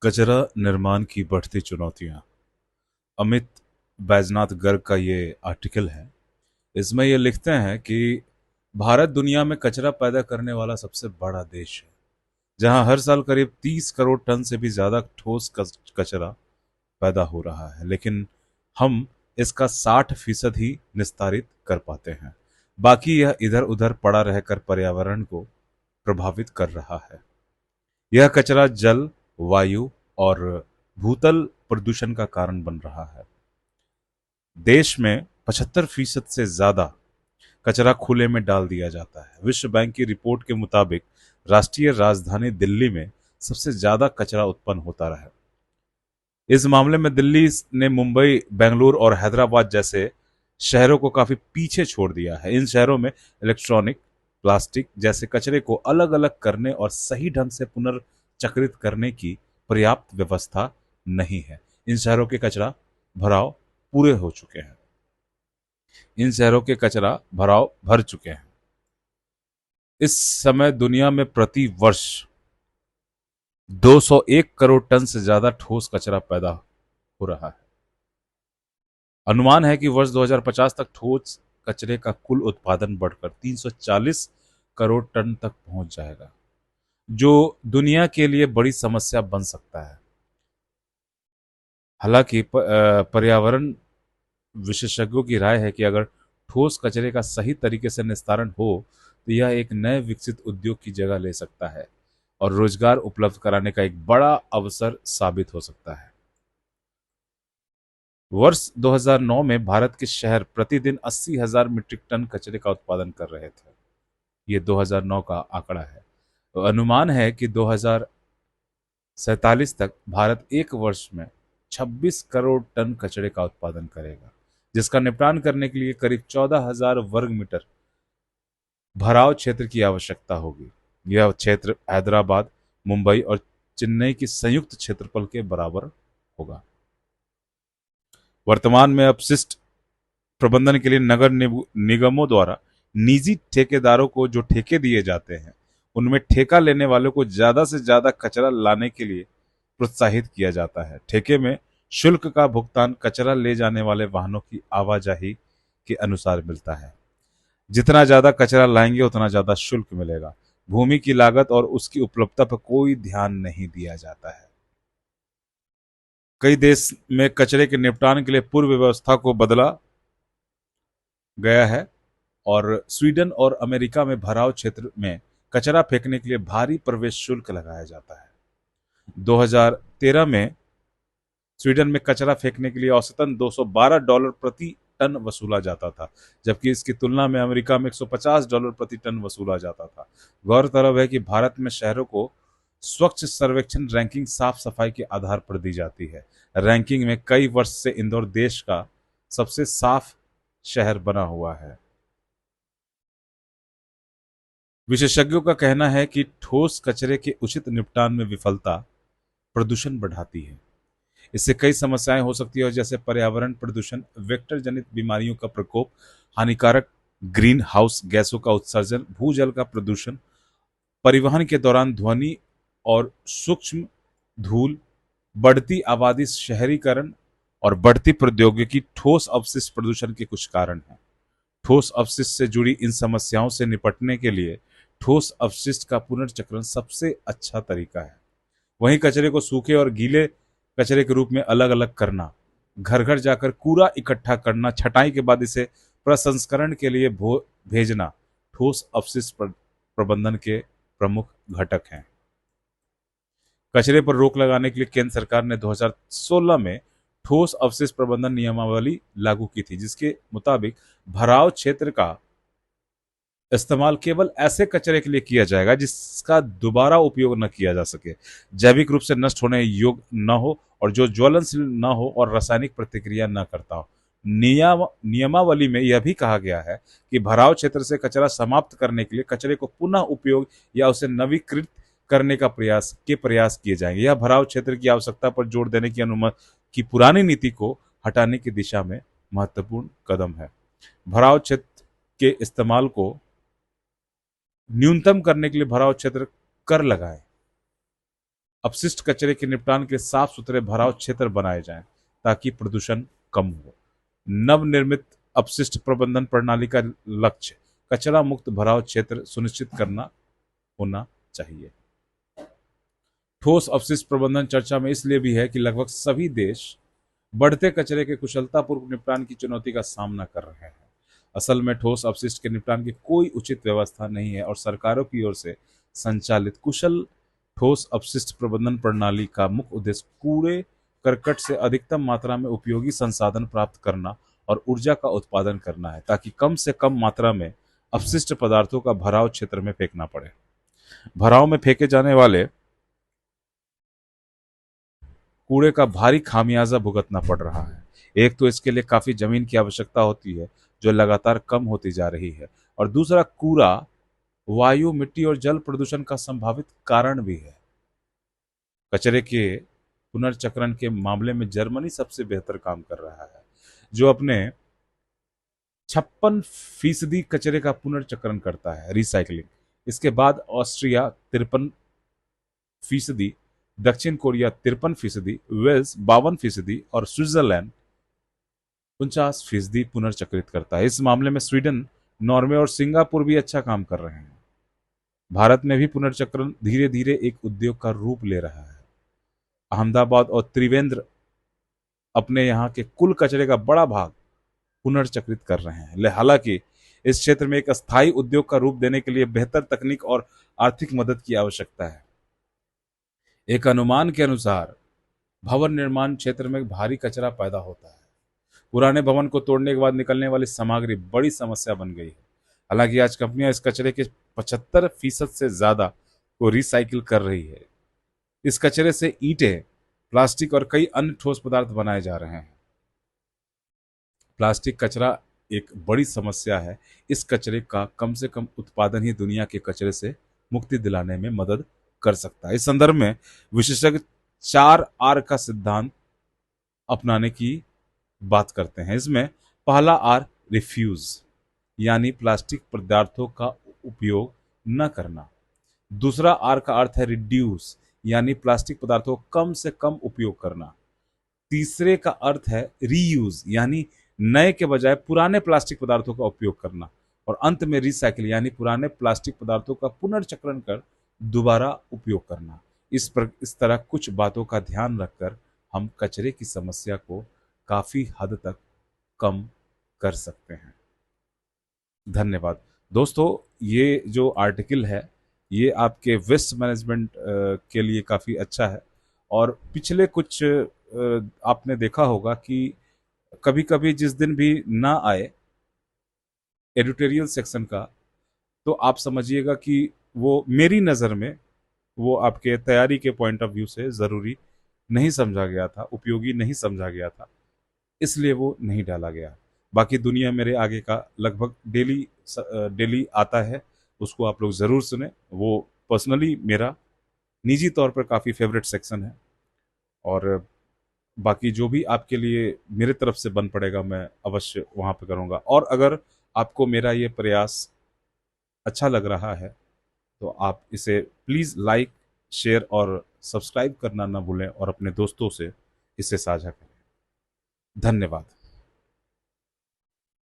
कचरा निर्माण की बढ़ती चुनौतियां। अमित बैजनाथ गर्ग का ये आर्टिकल है। इसमें ये लिखते हैं कि भारत दुनिया में कचरा पैदा करने वाला सबसे बड़ा देश है, जहां हर साल करीब 30 करोड़ टन से भी ज्यादा ठोस कचरा पैदा हो रहा है, लेकिन हम इसका 60% ही निस्तारित कर पाते हैं। बाकी यह इधर उधर पड़ा रहकर पर्यावरण को प्रभावित कर रहा है। यह कचरा जल, वायु और भूतल प्रदूषण का कारण बन रहा है। देश में 75% से ज्यादा कचरा खुले में डाल दिया जाता है। विश्व बैंक की रिपोर्ट के मुताबिक राष्ट्रीय राजधानी दिल्ली में सबसे ज्यादा कचरा उत्पन्न होता रहा। इस मामले में दिल्ली ने मुंबई, बेंगलुरु और हैदराबाद जैसे शहरों को काफी पीछे छोड़ दिया है। इन शहरों में इलेक्ट्रॉनिक, प्लास्टिक जैसे कचरे को अलग अलग करने और सही ढंग से पुनर्चक्रित करने की पर्याप्त व्यवस्था नहीं है। इन शहरों के कचरा भराव पूरे हो चुके हैं। इन शहरों के कचरा भराव भर चुके हैं। इस समय दुनिया में प्रति वर्ष 201 करोड़ टन से ज्यादा ठोस कचरा पैदा हो रहा है। अनुमान है कि वर्ष 2050 तक ठोस कचरे का कुल उत्पादन बढ़कर 340 करोड़ टन तक पहुंच जाएगा, जो दुनिया के लिए बड़ी समस्या बन सकता है। हालांकि पर्यावरण विशेषज्ञों की राय है कि अगर ठोस कचरे का सही तरीके से निस्तारण हो तो यह एक नए विकसित उद्योग की जगह ले सकता है और रोजगार उपलब्ध कराने का एक बड़ा अवसर साबित हो सकता है। वर्ष 2009 में भारत के शहर प्रतिदिन 80,000 मीट्रिक टन कचरे का उत्पादन कर रहे थे। ये 2009 का आंकड़ा है। तो अनुमान है कि 2047 तक भारत एक वर्ष में 26 करोड़ टन कचरे का उत्पादन करेगा, जिसका निपटान करने के लिए करीब 14,000 वर्ग मीटर भराव क्षेत्र की आवश्यकता होगी। यह क्षेत्र हैदराबाद, मुंबई और चेन्नई की संयुक्त क्षेत्रफल के बराबर होगा। वर्तमान में अपशिष्ट प्रबंधन के लिए नगर निगमों द्वारा निजी ठेकेदारों को जो ठेके दिए जाते हैं, उनमें ठेका लेने वालों को ज्यादा से ज्यादा कचरा लाने के लिए प्रोत्साहित किया जाता है। ठेके में शुल्क का भुगतान कचरा ले जाने वाले वाहनों की आवाजाही के अनुसार मिलता है। जितना ज्यादा कचरा लाएंगे उतना ज्यादा शुल्क मिलेगा। भूमि की लागत और उसकी उपलब्धता पर कोई ध्यान नहीं दिया जाता है। कई देश में कचरे के निपटान के लिए पूर्व व्यवस्था को बदला गया है और स्वीडन और अमेरिका में भराव क्षेत्र में कचरा फेंकने के लिए भारी प्रवेश शुल्क लगाया जाता है। 2013 में स्वीडन में कचरा फेंकने के लिए औसतन $212 प्रति टन वसूला जाता था, जबकि इसकी तुलना में अमेरिका में $150 प्रति टन वसूला जाता था। गौरतलब है कि भारत में शहरों को स्वच्छ सर्वेक्षण रैंकिंग साफ सफाई के आधार पर दी जाती है। रैंकिंग में कई वर्ष से इंदौर देश का सबसे साफ शहर बना हुआ है। विशेषज्ञों का कहना है कि ठोस कचरे के उचित निपटान में विफलता प्रदूषण बढ़ाती है। इससे कई समस्याएं हो सकती है, जैसे पर्यावरण प्रदूषण, वेक्टर जनित बीमारियों का प्रकोप, हानिकारक ग्रीन हाउस गैसों का उत्सर्जन, भूजल का प्रदूषण, परिवहन के दौरान ध्वनि और सूक्ष्म धूल, बढ़ती आबादी, शहरीकरण और बढ़ती प्रौद्योगिकी ठोस अवशिष्ट प्रदूषण के कुछ कारण हैं। ठोस अपशिष्ट से जुड़ी इन समस्याओं से निपटने के लिए ठोस अपशिष्ट का पुनर्चक्रण सबसे अच्छा तरीका है। वहीं कचरे को सूखे और गीले कचरे के रूप में अलग अलग करना, घर घर जाकर कूड़ा इकट्ठा करना, छटाई के बाद इसे प्रसंस्करण के लिए भेजना ठोस अपशिष्ट प्रबंधन के प्रमुख घटक हैं। कचरे पर रोक लगाने के लिए केंद्र सरकार ने 2016 में ठोस अवशिष्ट प्रबंधन नियमावली लागू की थी, जिसके मुताबिक भराव क्षेत्र का इस्तेमाल केवल ऐसे कचरे के लिए किया जाएगा जिसका दोबारा उपयोग न किया जा सके, जैविक रूप से नष्ट होने योग्य न हो और जो ज्वलनशील न हो और रासायनिक प्रतिक्रिया न करता हो। नियमावली में यह भी कहा गया है कि भराव क्षेत्र से कचरा समाप्त करने के लिए कचरे को पुनः उपयोग या उसे नवीकृत करने का प्रयास किए जाएंगे। यह भराव क्षेत्र की आवश्यकता पर जोर देने की अनुमति की पुरानी नीति को हटाने की दिशा में महत्वपूर्ण कदम है। भराव क्षेत्र के इस्तेमाल को न्यूनतम करने के लिए भराव क्षेत्र कर लगाएं। अपशिष्ट कचरे के निपटान के साफ सुथरे भराव क्षेत्र बनाए जाएं ताकि प्रदूषण कम हो। नवनिर्मित अपशिष्ट प्रबंधन प्रणाली का लक्ष्य कचरा मुक्त भराव क्षेत्र सुनिश्चित करना होना चाहिए। ठोस अपशिष्ट प्रबंधन चर्चा में इसलिए भी है कि लगभग सभी देश बढ़ते कचरे के कुशलतापूर्वक निपटान की चुनौती का सामना कर रहे हैं। असल में ठोस अपशिष्ट के निपटान की कोई उचित व्यवस्था नहीं है और सरकारों की ओर से संचालित कुशल ठोस अपशिष्ट प्रबंधन प्रणाली का मुख्य उद्देश्य कूड़े करकट से अधिकतम मात्रा में उपयोगी संसाधन प्राप्त करना और ऊर्जा का उत्पादन करना है ताकि कम से कम मात्रा में अपशिष्ट पदार्थों का भराव क्षेत्र में फेंकना पड़े। भराव में फेंके जाने वाले कूड़े का भारी खामियाजा भुगतना पड़ रहा है। एक तो इसके लिए काफी जमीन की आवश्यकता होती है जो लगातार कम होती जा रही है, और दूसरा कूड़ा वायु, मिट्टी और जल प्रदूषण का संभावित कारण भी है। कचरे के पुनर्चक्रण के मामले में जर्मनी सबसे बेहतर काम कर रहा है, जो अपने 56% कचरे का पुनर्चक्रण करता है, रिसाइकलिंग। इसके बाद ऑस्ट्रिया 53%, दक्षिण कोरिया 53%, वेल्स 52% और स्विट्जरलैंड 49% पुनर्चक्रित करता है। इस मामले में स्वीडन, नॉर्वे और सिंगापुर भी अच्छा काम कर रहे हैं। भारत में भी पुनर्चक्रण धीरे धीरे एक उद्योग का रूप ले रहा है। अहमदाबाद और त्रिवेंद्र अपने यहाँ के कुल कचरे का बड़ा भाग पुनर्चक्रित कर रहे हैं। हालांकि इस क्षेत्र में एक अस्थायी उद्योग का रूप देने के लिए बेहतर तकनीक और आर्थिक मदद की आवश्यकता है। एक अनुमान के अनुसार भवन निर्माण क्षेत्र में भारी कचरा पैदा होता है। पुराने भवन को तोड़ने के बाद निकलने वाली सामग्री बड़ी समस्या बन गई है। हालांकि आज कंपनियां इस कचरे के 75% से ज्यादा को रिसाइकिल कर रही है। इस कचरे से ईंटें, प्लास्टिक और कई अन्य ठोस पदार्थ बनाए जा रहे हैं। प्लास्टिक कचरा एक बड़ी समस्या है। इस कचरे का कम से कम उत्पादन ही दुनिया के कचरे से मुक्ति दिलाने में मदद कर सकता है। इस संदर्भ में विशेषज्ञ 4R का सिद्धांत अपनाने की बात करते हैं। इसमें पहला आर रिफ्यूज, यानी प्लास्टिक पदार्थों का उपयोग न करना। दूसरा आर का अर्थ है रिड्यूस, यानी प्लास्टिक पदार्थों को कम से कम उपयोग करना। तीसरे का अर्थ है रीयूज, यानी नए के बजाय पुराने प्लास्टिक पदार्थों का उपयोग करना। और अंत में रिसाइकिल, यानी पुराने प्लास्टिक पदार्थों का पुनर्चक्रण कर दोबारा उपयोग करना। इस तरह कुछ बातों का ध्यान रखकर हम कचरे की समस्या को काफी हद तक कम कर सकते हैं। धन्यवाद दोस्तों। ये जो आर्टिकल है ये आपके वेस्ट मैनेजमेंट के लिए काफी अच्छा है। और पिछले कुछ आपने देखा होगा कि कभी कभी जिस दिन भी ना आए एडिटोरियल सेक्शन का, तो आप समझिएगा कि वो मेरी नज़र में वो आपके तैयारी के पॉइंट ऑफ व्यू से ज़रूरी नहीं समझा गया था, उपयोगी नहीं समझा गया था, इसलिए वो नहीं डाला गया। बाकी दुनिया मेरे आगे का लगभग डेली आता है, उसको आप लोग ज़रूर सुने। वो पर्सनली मेरा निजी तौर पर काफ़ी फेवरेट सेक्शन है। और बाकी जो भी आपके लिए मेरे तरफ से बन पड़ेगा मैं अवश्य वहाँ पे करूँगा। और अगर आपको मेरा ये प्रयास अच्छा लग रहा है तो आप इसे प्लीज़ लाइक, शेयर और सब्सक्राइब करना ना भूलें और अपने दोस्तों से इसे साझा करें। धन्यवाद।